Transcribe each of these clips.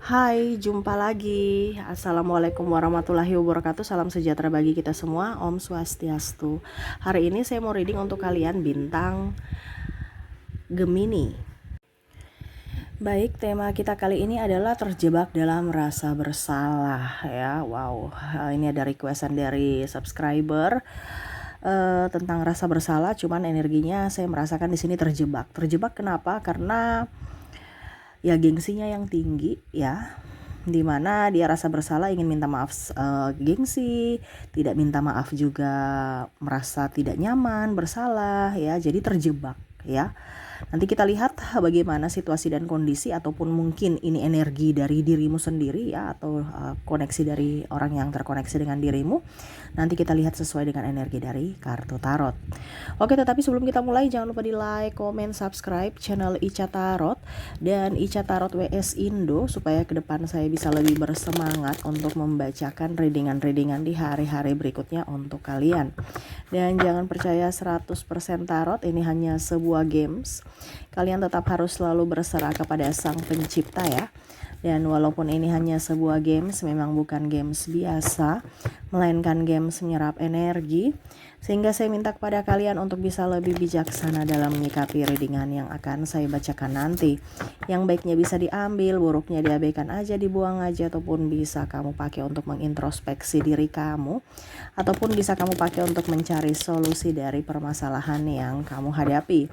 Hai, jumpa lagi. Assalamualaikum warahmatullahi wabarakatuh. Salam sejahtera bagi kita semua. Om Swastiastu. Hari ini saya mau reading untuk kalian bintang Gemini. Baik, tema kita kali ini adalah terjebak dalam rasa bersalah ya. Wow, ini ada requestan dari subscriber tentang rasa bersalah. Cuman energinya saya merasakan di sini terjebak. Terjebak kenapa? Karena ya gengsinya yang tinggi ya, dimana dia rasa bersalah, ingin minta maaf gengsi, tidak minta maaf juga merasa tidak nyaman, bersalah ya, jadi terjebak ya. Nanti kita lihat bagaimana situasi dan kondisi, ataupun mungkin ini energi dari dirimu sendiri ya, atau koneksi dari orang yang terkoneksi dengan dirimu. Nanti kita lihat sesuai dengan energi dari kartu tarot. Oke, tetapi sebelum kita mulai jangan lupa di like, comment, subscribe channel Ica Tarot dan Ica Tarot WS Indo, supaya ke depan saya bisa lebih bersemangat untuk membacakan readingan-readingan di hari-hari berikutnya untuk kalian. Dan jangan percaya 100% tarot, ini hanya sebuah games. Kalian tetap harus selalu berserah kepada Sang Pencipta ya. Dan walaupun ini hanya sebuah games, memang bukan games biasa, melainkan games menyerap energi. Sehingga saya minta kepada kalian untuk bisa lebih bijaksana dalam menyikapi readingan yang akan saya bacakan nanti. Yang baiknya bisa diambil, buruknya diabaikan aja, dibuang aja, ataupun bisa kamu pakai untuk mengintrospeksi diri kamu, ataupun bisa kamu pakai untuk mencari solusi dari permasalahan yang kamu hadapi.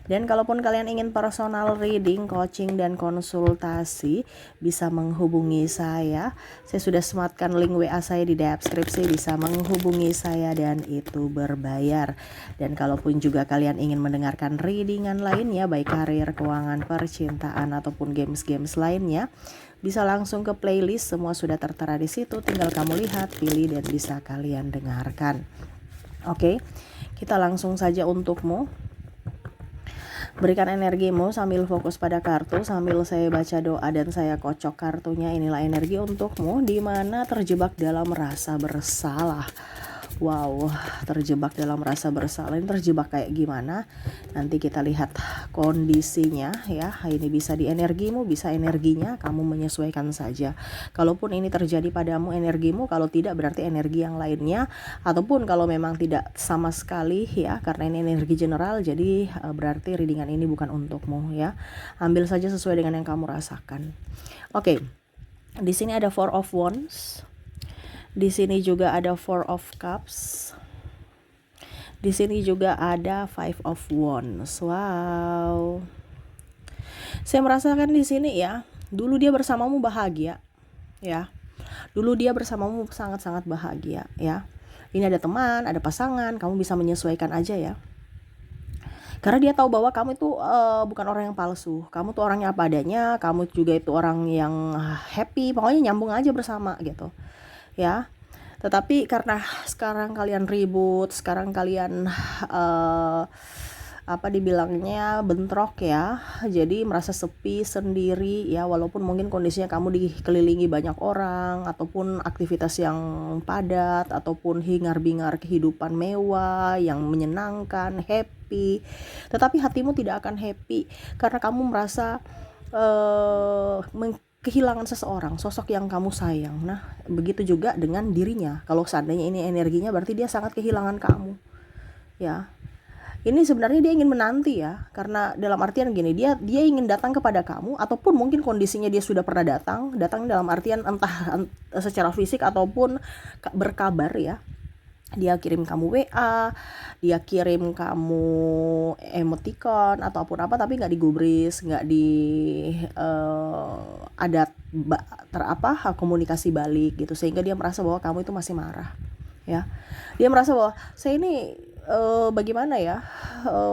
Dan kalaupun kalian ingin personal reading, coaching, dan konsultasi, bisa menghubungi saya. Saya sudah sematkan link WA saya di deskripsi, bisa menghubungi saya dan itu berbayar. Dan kalaupun juga kalian ingin mendengarkan readingan lainnya, baik karir, keuangan, percintaan, ataupun games-games lainnya, bisa langsung ke playlist, semua sudah tertera di situ. Tinggal kamu lihat, pilih, dan bisa kalian dengarkan. Oke, kita langsung saja untukmu. Berikan energimu sambil fokus pada kartu, sambil saya baca doa dan saya kocok kartunya. Inilah energi untukmu di mana terjebak dalam rasa bersalah. Wow, terjebak dalam rasa bersalah. Ini terjebak kayak gimana? Nanti kita lihat kondisinya ya. Ini bisa di energimu, bisa energinya, kamu menyesuaikan saja. Kalaupun ini terjadi padamu energimu, kalau tidak berarti energi yang lainnya. Ataupun kalau memang tidak sama sekali ya, karena ini energi general, jadi berarti readingan ini bukan untukmu ya. Ambil saja sesuai dengan yang kamu rasakan. Oke. Di sini ada Four of Wands. Di sini juga ada Four of Cups. Di sini juga ada Five of Wands. Wow. Saya merasakan di sini ya, dulu dia bersamamu bahagia ya. Dulu dia bersamamu sangat-sangat bahagia ya. Ini ada teman, ada pasangan, kamu bisa menyesuaikan aja ya. Karena dia tahu bahwa kamu itu bukan orang yang palsu. Kamu tuh orangnya apa adanya, kamu juga itu orang yang happy, pokoknya nyambung aja bersama gitu. Ya, tetapi karena sekarang kalian ribut, sekarang kalian apa dibilangnya bentrok ya, jadi merasa sepi sendiri ya, walaupun mungkin kondisinya kamu dikelilingi banyak orang, ataupun aktivitas yang padat, ataupun hingar-bingar kehidupan mewah yang menyenangkan, happy, tetapi hatimu tidak akan happy karena kamu merasa kehilangan seseorang, sosok yang kamu sayang. Nah, begitu juga dengan dirinya. Kalau seandainya ini energinya, berarti dia sangat kehilangan kamu. Ya. Ini sebenarnya dia ingin menanti ya, karena dalam artian gini, dia ingin datang kepada kamu, ataupun mungkin kondisinya dia sudah pernah datang dalam artian entah secara fisik ataupun berkabar ya. Dia kirim kamu WA, dia kirim kamu emoticon ataupun apa, tapi nggak digubris, nggak di ada komunikasi balik gitu, sehingga dia merasa bahwa kamu itu masih marah ya. Dia merasa bahwa saya ini bagaimana ya,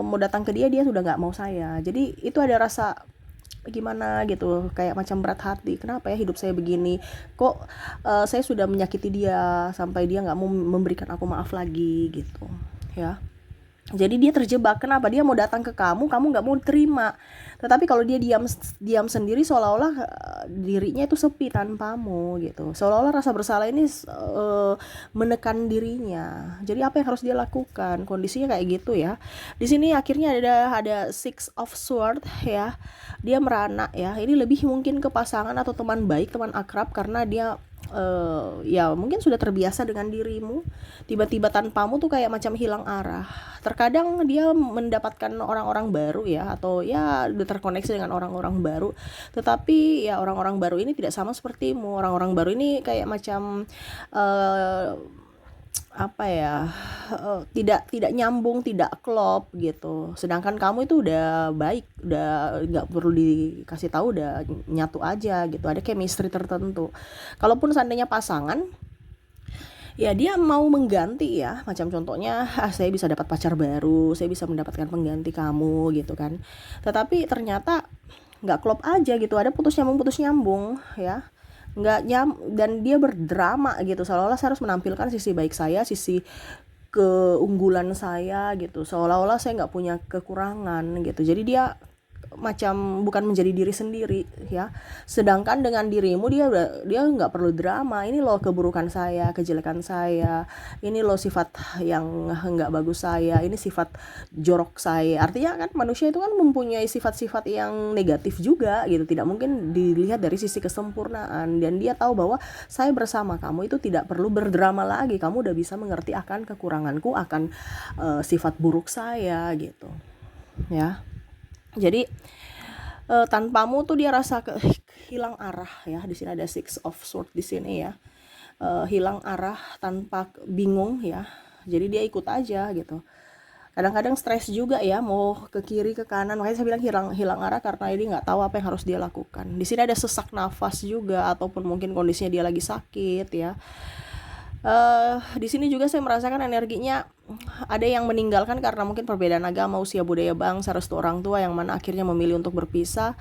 mau datang ke dia sudah nggak mau saya. Jadi itu ada rasa gimana gitu, kayak macam berat hati, kenapa ya hidup saya begini, kok saya sudah menyakiti dia sampai dia nggak mau memberikan aku maaf lagi gitu ya. Jadi dia terjebak, kenapa? Dia mau datang ke kamu nggak mau terima, Tetapi kalau dia diam sendiri, seolah-olah dirinya itu sepi tanpamu gitu. Seolah-olah rasa bersalah ini menekan dirinya. Jadi apa yang harus dia lakukan? Kondisinya kayak gitu ya. Di sini akhirnya ada Six of Sword ya. Dia merana ya. Ini lebih mungkin ke pasangan atau teman baik, teman akrab, karena dia ya mungkin sudah terbiasa dengan dirimu. Tiba-tiba tanpamu tuh kayak macam hilang arah. Terkadang dia mendapatkan orang-orang baru ya, atau ya udah terkoneksi dengan orang-orang baru, tetapi ya orang-orang baru ini tidak sama sepertimu. Orang-orang baru ini kayak macam apa ya, tidak nyambung, tidak klop gitu. Sedangkan kamu itu udah baik, udah nggak perlu dikasih tahu, udah nyatu aja gitu, ada chemistry tertentu. Kalaupun seandainya pasangan, ya dia mau mengganti ya, macam contohnya saya bisa dapat pacar baru, saya bisa mendapatkan pengganti kamu gitu kan. Tetapi ternyata nggak klop aja gitu, ada putus nyambung ya, nggak dan dia berdrama gitu, seolah-olah saya harus menampilkan sisi baik saya, sisi keunggulan saya gitu, seolah-olah saya nggak punya kekurangan gitu. Jadi dia macam bukan menjadi diri sendiri ya. Sedangkan dengan dirimu dia nggak perlu drama. Ini loh keburukan saya, kejelekan saya, ini loh sifat yang nggak bagus saya, ini sifat jorok saya. Artinya kan manusia itu kan mempunyai sifat-sifat yang negatif juga gitu, tidak mungkin dilihat dari sisi kesempurnaan. Dan dia tahu bahwa saya bersama kamu itu tidak perlu berdrama lagi, kamu udah bisa mengerti akan kekuranganku, akan sifat buruk saya gitu ya. Jadi tanpamu tuh dia rasa hilang arah ya. Di sini ada Six of Swords di sini ya. Hilang arah, tanpa, bingung ya. Jadi dia ikut aja gitu. Kadang-kadang stres juga ya, mau ke kiri ke kanan. Makanya saya bilang hilang arah, karena ini nggak tahu apa yang harus dia lakukan. Di sini ada sesak nafas juga, ataupun mungkin kondisinya dia lagi sakit ya. Di sini juga saya merasakan energinya ada yang meninggalkan karena mungkin perbedaan agama, usia, budaya, bangsa, restu orang tua, yang mana akhirnya memilih untuk berpisah,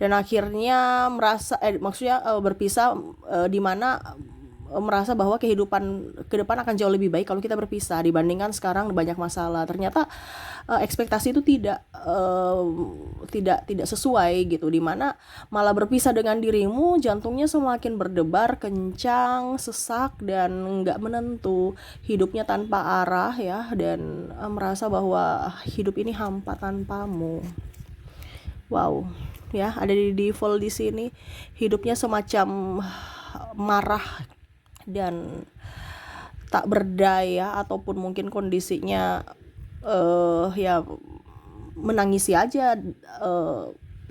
dan akhirnya merasa maksudnya berpisah di mana merasa bahwa kehidupan ke depan akan jauh lebih baik kalau kita berpisah dibandingkan sekarang banyak masalah. Ternyata ekspektasi itu tidak sesuai gitu, dimana malah berpisah dengan dirimu, jantungnya semakin berdebar kencang, sesak, dan nggak menentu, hidupnya tanpa arah ya, dan merasa bahwa hidup ini hampa tanpamu. Wow ya, ada di default di sini, hidupnya semacam marah dan tak berdaya, ataupun mungkin kondisinya ya menangisi aja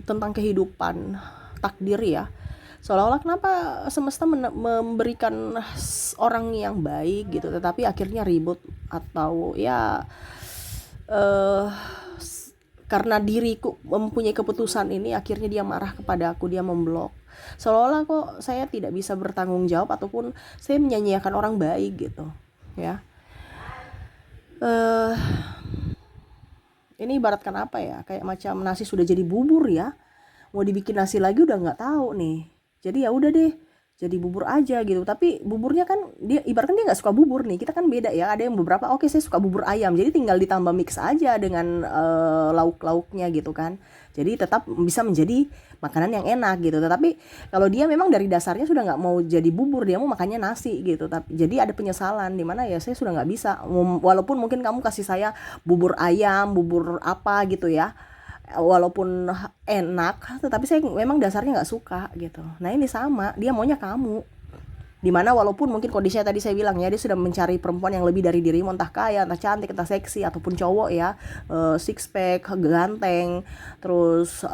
tentang kehidupan, takdir ya. Seolah-olah kenapa semesta memberikan orang yang baik gitu, tetapi akhirnya ribut, atau ya karena diriku mempunyai keputusan ini, akhirnya dia marah kepada aku, dia memblok. Seolah-olah kok saya tidak bisa bertanggung jawab, ataupun saya menyanyiakan orang baik gitu ya. Ini ibaratkan apa ya, kayak macam nasi sudah jadi bubur ya, mau dibikin nasi lagi udah nggak tahu nih. Jadi ya udah deh, jadi bubur aja gitu. Tapi buburnya kan dia ibaratkan dia nggak suka bubur nih, kita kan beda ya. Ada yang beberapa oke, saya suka bubur ayam, jadi tinggal ditambah mix aja dengan lauk-lauknya gitu kan. Jadi tetap bisa menjadi makanan yang enak gitu. Tetapi kalau dia memang dari dasarnya sudah nggak mau jadi bubur, dia mau makannya nasi gitu. Tapi jadi ada penyesalan di mana ya saya sudah nggak bisa. Walaupun mungkin kamu kasih saya bubur ayam, bubur apa gitu ya, walaupun enak, tetapi saya memang dasarnya nggak suka gitu. Nah ini sama, dia maunya kamu, dimana walaupun mungkin kondisinya tadi saya bilang ya, dia sudah mencari perempuan yang lebih dari dirimu, entah kaya, entah cantik, entah seksi, ataupun cowok ya, six pack, ganteng, terus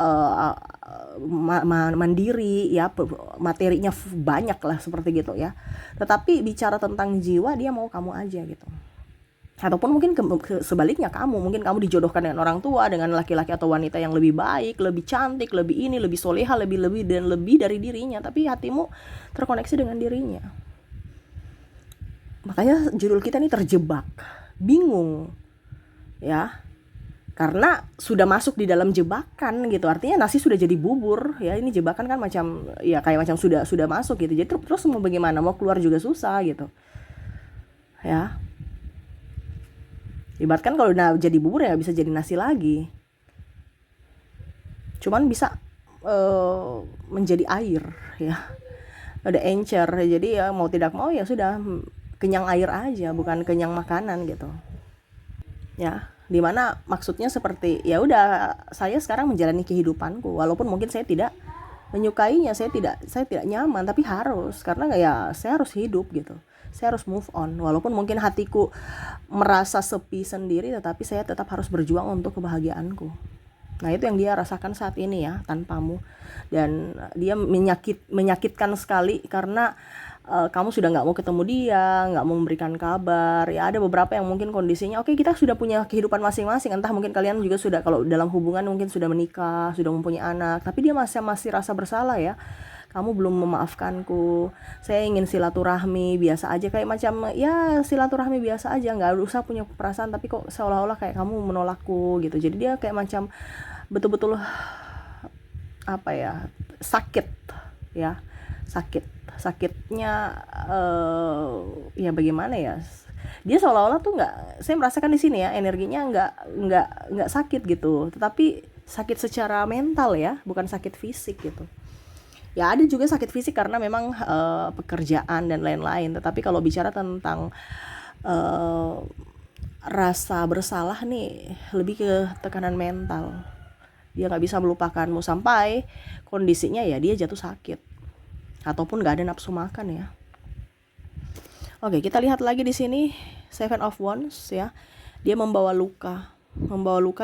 mandiri ya, materinya banyak lah seperti gitu ya. Tetapi bicara tentang jiwa, dia mau kamu aja gitu. Ataupun mungkin sebaliknya, mungkin kamu dijodohkan dengan orang tua, dengan laki-laki atau wanita yang lebih baik, lebih cantik, lebih ini, lebih soleha, lebih dan lebih dari dirinya, tapi hatimu terkoneksi dengan dirinya. Makanya judul kita ini terjebak, bingung ya, karena sudah masuk di dalam jebakan gitu. Artinya nasi sudah jadi bubur ya, ini jebakan kan, macam ya kayak macam sudah masuk gitu. Jadi terus mau bagaimana, mau keluar juga susah gitu ya. Ibaratkan kalau jadi bubur ya bisa jadi nasi lagi. cuman bisa menjadi air ya, ada encer. Jadi ya mau tidak mau ya sudah, kenyang air aja, bukan kenyang makanan gitu ya. Dimana maksudnya seperti ya udah, saya sekarang menjalani kehidupanku walaupun mungkin saya tidak menyukainya, saya tidak nyaman, tapi harus, karena ya saya harus hidup gitu, saya harus move on walaupun mungkin hatiku merasa sepi sendiri, tetapi saya tetap harus berjuang untuk kebahagiaanku. Nah itu yang dia rasakan saat ini ya, tanpamu. Dan dia menyakitkan sekali karena kamu sudah nggak mau ketemu dia, nggak mau memberikan kabar. Ya ada beberapa yang mungkin kondisinya oke, kita sudah punya kehidupan masing-masing, entah mungkin kalian juga sudah, kalau dalam hubungan mungkin sudah menikah, sudah mempunyai anak, tapi dia masih rasa bersalah ya. Kamu belum memaafkanku, saya ingin silaturahmi biasa aja, kayak macam ya silaturahmi biasa aja, nggak usah punya perasaan, tapi kok seolah-olah kayak kamu menolakku gitu. Jadi dia kayak macam betul-betul apa ya, sakit ya, sakitnya ya bagaimana ya, dia seolah-olah tuh nggak, saya merasakan di sini ya, energinya nggak sakit gitu, tetapi sakit secara mental ya, bukan sakit fisik gitu. Ya ada juga sakit fisik karena memang pekerjaan dan lain-lain, tetapi kalau bicara tentang rasa bersalah nih, lebih ke tekanan mental. Dia nggak bisa melupakanmu sampai kondisinya ya dia jatuh sakit ataupun nggak ada nafsu makan ya. Oke, kita lihat lagi di sini Seven of Wands ya. Dia membawa luka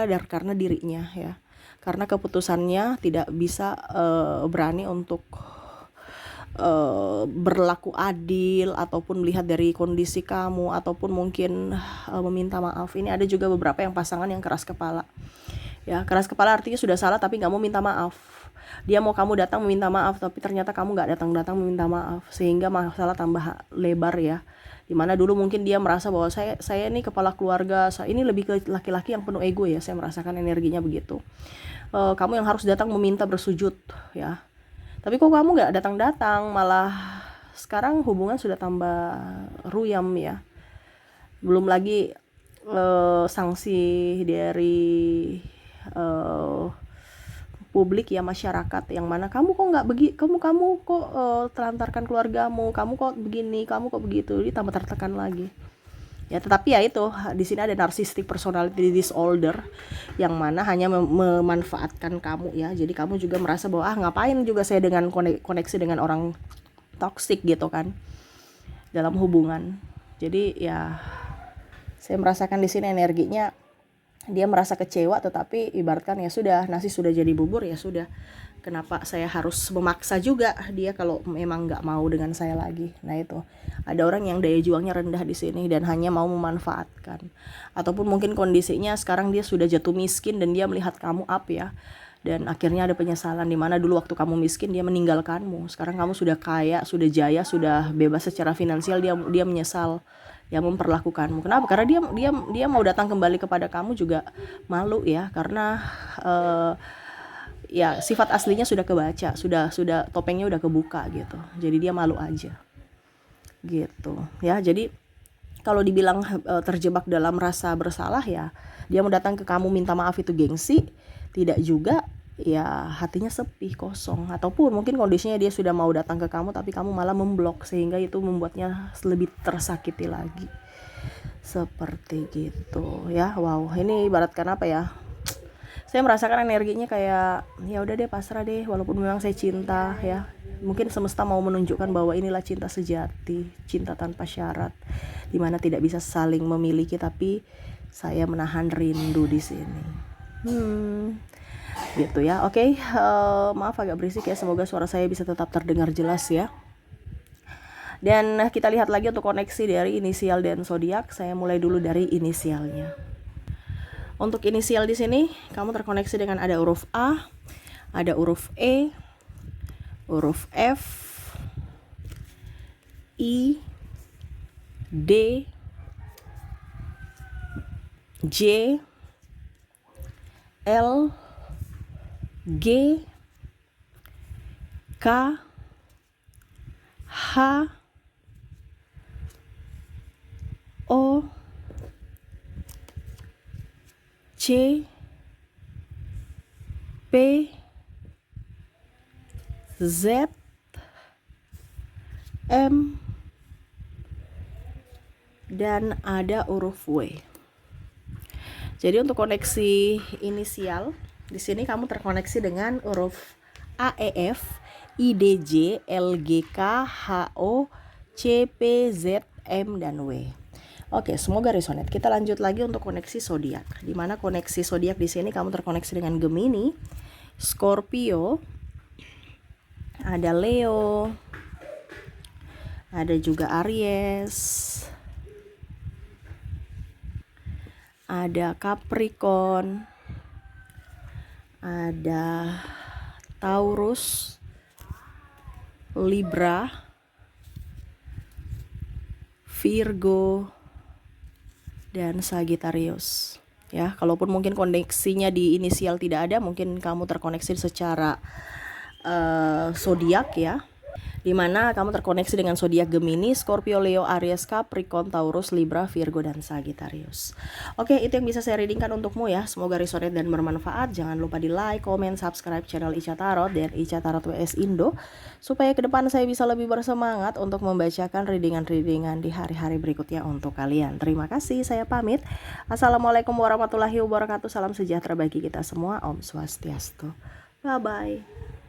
dari karena dirinya ya, karena keputusannya tidak bisa berani untuk berlaku adil ataupun melihat dari kondisi kamu, ataupun mungkin meminta maaf. Ini ada juga beberapa yang pasangan yang keras kepala ya. Keras kepala artinya sudah salah tapi nggak mau minta maaf. Dia mau kamu datang meminta maaf, tapi ternyata kamu nggak datang meminta maaf, sehingga masalah tambah lebar ya. Dimana dulu mungkin dia merasa bahwa saya ini kepala keluarga, ini lebih ke laki-laki yang penuh ego ya, saya merasakan energinya begitu. Kamu yang harus datang meminta bersujud ya, tapi kok kamu nggak datang, malah sekarang hubungan sudah tambah ruyam ya. Belum lagi sanksi dari publik ya, masyarakat, yang mana kamu kok nggak kamu kok telantarkan keluargamu, kamu kok begini, kamu kok begitu, jadi tambah tertekan lagi ya. Tetapi ya itu, di sini ada narcissistic personality disorder yang mana hanya memanfaatkan kamu ya. Jadi kamu juga merasa bahwa ngapain juga saya dengan koneksi dengan orang toksik gitu kan dalam hubungan. Jadi ya saya merasakan di sini energinya dia merasa kecewa, tetapi ibaratkan ya sudah, nasi sudah jadi bubur ya sudah, kenapa saya harus memaksa juga dia kalau memang nggak mau dengan saya lagi. Nah itu ada orang yang daya juangnya rendah di sini dan hanya mau memanfaatkan, ataupun mungkin kondisinya sekarang dia sudah jatuh miskin dan dia melihat kamu up ya, dan akhirnya ada penyesalan, dimana dulu waktu kamu miskin dia meninggalkanmu, sekarang kamu sudah kaya, sudah jaya, sudah bebas secara finansial, dia menyesal yang memperlakukanmu. Kenapa? Karena dia mau datang kembali kepada kamu juga malu ya, karena ya sifat aslinya sudah kebaca, sudah topengnya udah kebuka gitu. Jadi dia malu aja gitu ya. Jadi kalau dibilang terjebak dalam rasa bersalah ya, dia mau datang ke kamu minta maaf itu gengsi, tidak juga ya, hatinya sepi, kosong. Ataupun mungkin kondisinya dia sudah mau datang ke kamu tapi kamu malah memblok, sehingga itu membuatnya lebih tersakiti lagi. Seperti gitu ya. Wow, ini ibaratkan apa ya, saya merasakan energinya kayak ya udah deh, pasrah deh, walaupun memang saya cinta ya. Mungkin semesta mau menunjukkan bahwa inilah cinta sejati, cinta tanpa syarat, dimana tidak bisa saling memiliki, tapi saya menahan rindu di sini. Gitu ya. Oke, maaf agak berisik ya, semoga suara saya bisa tetap terdengar jelas ya. Dan kita lihat lagi untuk koneksi dari inisial dan zodiak. Saya mulai dulu dari inisialnya. Untuk inisial di sini kamu terkoneksi dengan ada huruf A, ada huruf E, huruf F, I, D, J, L, G, K, H, O, C, P, Z, M, dan ada huruf W. Jadi untuk koneksi inisial di sini kamu terkoneksi dengan huruf A, E, F, I, D, J, L, G, K, H, O, C, P, Z, M, dan W. Oke, semoga resonate. Kita lanjut lagi untuk koneksi zodiak. Di mana koneksi zodiak di sini kamu terkoneksi dengan Gemini, Scorpio, ada Leo, ada juga Aries, ada Capricorn, ada Taurus, Libra, Virgo, dan Sagittarius. Ya, kalaupun mungkin koneksinya di inisial tidak ada, mungkin kamu terkoneksi secara zodiak ya. Dimana kamu terkoneksi dengan zodiak Gemini, Scorpio, Leo, Aries, Capricorn, Taurus, Libra, Virgo, dan Sagittarius. Oke, itu yang bisa saya readingkan untukmu ya. Semoga resonate dan bermanfaat. Jangan lupa di like, comment, subscribe channel Ica Tarot dan Ica Tarot WS Indo, supaya ke depan saya bisa lebih bersemangat untuk membacakan readingan-readingan di hari-hari berikutnya untuk kalian. Terima kasih, saya pamit. Assalamualaikum warahmatullahi wabarakatuh. Salam sejahtera bagi kita semua. Om Swastiastu. Bye-bye.